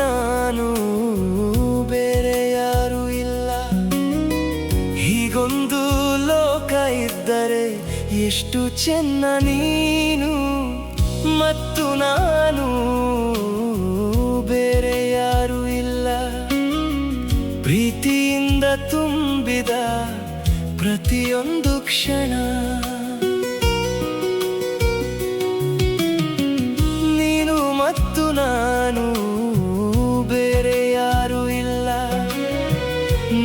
ನಾನು ಬೇರೆ ಯಾರು ಇಲ್ಲ. ಹೀಗೊಂದು ಲೋಕ ಇದ್ದರೆ ಎಷ್ಟು ಚೆನ್ನ. ನೀನು ಮತ್ತು ನಾನು ಬೇರೆ ಯಾರು ಇಲ್ಲ. ಪ್ರೀತಿಯಿಂದ ತುಂಬಿದ ಪ್ರತಿಯೊಂದು ಕ್ಷಣ, ನೀನು ಮತ್ತು ನಾನು ಬೇರೆ ಯಾರು ಇಲ್ಲ.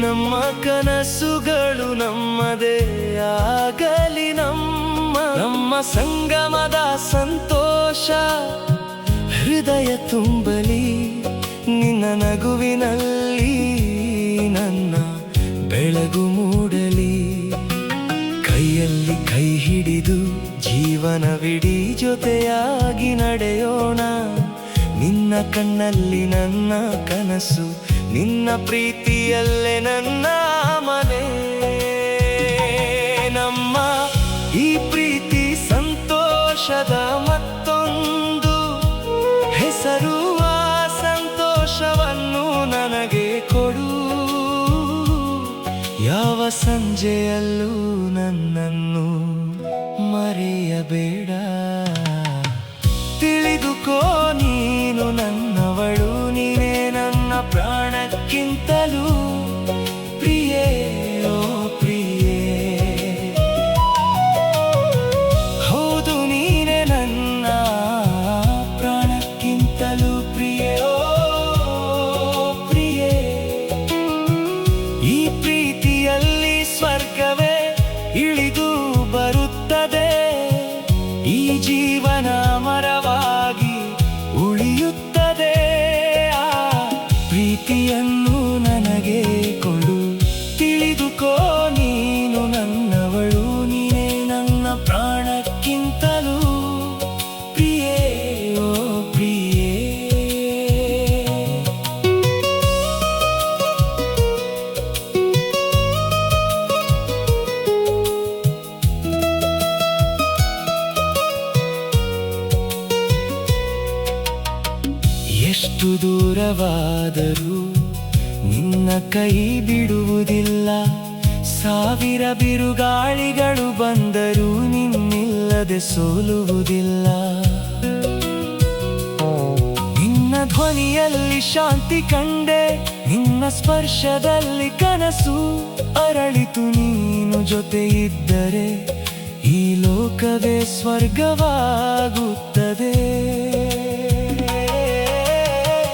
ನಮ್ಮ ಕನಸುಗಳು ನಮ್ಮದೇ ಆಗಲಿ. ನಮ್ಮ ಸಂಗಮದ ಸಂತೋಷ ಹೃದಯ ತುಂಬಲಿ. ನಿನ್ನ ನಗುವಿನಲ್ಲಿ ನನ್ನ ಬೆಳಗು ಮೂಡಲಿ. ಕೈಯಲ್ಲಿ ಕೈ ಹಿಡಿದು ಜೀವನವಿಡೀ ಜೊತೆಯಾಗಿ ನಡೆಯೋಣ. ನಿನ್ನ ಕಣ್ಣಲ್ಲಿ ನನ್ನ ಕನಸು, ನಿನ್ನ ಪ್ರೀತಿಯಲ್ಲೇ ನನ್ನ ಮನೆ. ನಮ್ಮ ಈ ಪ್ರೀತಿ ಸಂತೋಷದ ಮತ್ತೊಂದು ಹೆಸರು. ಆ ಸಂತೋಷವನ್ನು ನನಗೆ ಕೊಡು. ಯಾವ ಸಂಜೆಯಲ್ಲೂ ನನ್ನನ್ನು ಮರೆಯಬೇಡ. ತಿಳಿದುಕೋ, ನೀನು ನನ್ನವಳು. ನೀನೇ ನನ್ನ ಪ್ರಾಣಕ್ಕಿಂತಲೂ ಪ್ರಿಯೇ. ಓ ಪ್ರಿಯೇ, ಹೌದು ನೀನೇ ನನ್ನ ಪ್ರಾಣಕ್ಕಿಂತಲೂ ಪ್ರಿಯೇ. ಓ ಪ್ರಿಯೇ, ಈ ಪ್ರೀತಿಯಲ್ಲಿ ಸ್ವರ್ಗವೇ ಇಳಿದು ಬರುತ್ತದೆ. ಈ ಜೀವನ ಮರವಾಗಿ ಉಳಿಯುತ್ತದೆ. ಆ ಪ್ರೀತಿಯನ್ನು ನನಗೆ ಕೊಡು. ತಿಳಿದುಕೋ, ನೀನು ನನ್ನವಳು. ನೀನೇ ನನ್ನ ಪ್ರಾಣಕ್ಕಿಂತಲೂ ಪ್ರಿಯೇ. ಓ ಪ್ರಿಯೇ, ಎಷ್ಟು ದೂರವಾದರೂ ನಿನ್ನ ಕೈ ಬಿಡುವುದಿಲ್ಲ. ಸಾವಿರ ಬಿರುಗಾಳಿಗಳು ಬಂದರೂ ನಿನ್ನಿಲ್ಲದೆ ಸೋಲುವುದಿಲ್ಲ. ನಿನ್ನ ಧ್ವನಿಯಲ್ಲಿ ಶಾಂತಿ ಕಂಡೆ, ನಿನ್ನ ಸ್ಪರ್ಶದಲ್ಲಿ ಕನಸು ಅರಳಿತು. ನೀನು ಜೊತೆ ಇದ್ದರೆ ಈ ಲೋಕವೇ ಸ್ವರ್ಗವಾಗುತ್ತದೆ.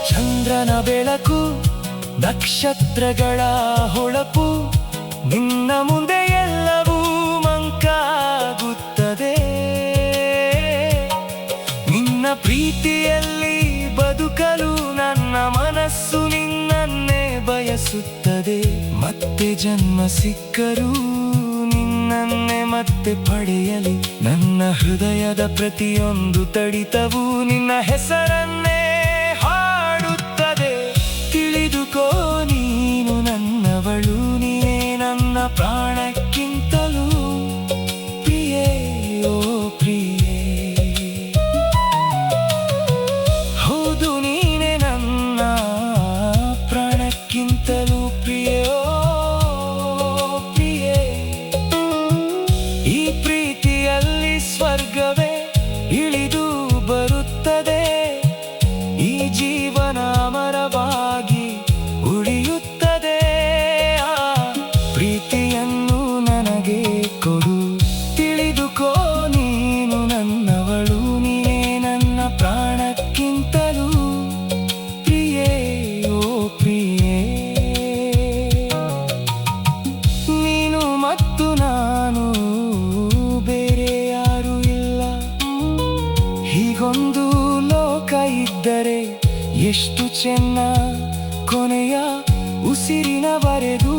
ಚಂದ್ರನ ಬೆಳಕು, ನಕ್ಷತ್ರಗಳ ಹೊಳಪು, ನಿನ್ನ ಮುಂದೆ ಎಲ್ಲವೂ ಮಂಕಾಗುತ್ತದೆ. ನಿನ್ನ ಪ್ರೀತಿಯಲ್ಲಿ ಬದುಕಲು ನನ್ನ ಮನಸ್ಸು ನಿನ್ನನ್ನೇ ಬಯಸುತ್ತದೆ. ಮತ್ತೆ ಜನ್ಮ ಸಿಕ್ಕರೂ ನಿನ್ನನ್ನೇ ಮತ್ತೆ ಪಡೆಯಲಿ. ನನ್ನ ಹೃದಯದ ಪ್ರತಿಯೊಂದು ತಡಿತವೂ ನಿನ್ನ ಹೆಸರನ್ನೇ ಹಾಡುತ್ತದೆ. ತಿಳಿದುಕೋ, ನೀನು ನನ್ನವಳು. ನೀನೇ ನನ್ನ ಪ್ರಾಣಕ್ಕಿಂತಲೂ ಪ್ರಿಯೇ. ಓ ಪ್ರಿಯೇ, ಹೌದು ನೀನೇ ನನ್ನ ಪ್ರಾಣಕ್ಕಿಂತಲೂ ಪ್ರಿಯೇ. ಓ ಪ್ರಿಯೇ, ಈ ಪ್ರೀತಿಯಲ್ಲಿ ಸ್ವರ್ಗವೇ ಇಳಿದು ಬರುತ್ತದೆ. ಈ ಜೀವನ ಮರವಾಗಿ ಉಳಿಯುತ್ತದೆ. ಆ ಪ್ರೀತಿಯನ್ನು ನನಗೆ ಕೊಡು. ತಿಳಿದುಕೋ, ನೀನು ನನ್ನವಳು. ನೀನೇ ನನ್ನ ಪ್ರಾಣಕ್ಕಿಂತಲೂ ಪ್ರಿಯೇ. ಓ ಪ್ರಿಯೇ, ನೀನು ಮತ್ತು ನಾನು ಬೇರೆ ಯಾರು ಇಲ್ಲ. ಹೀಗೊಂದು ಲೋಕ ಇದ್ದರೆ ಎಷ್ಟು ಚೆನ್ನ. ಕೊನೆಯ ಉಸಿರಿನವರೆಗೂ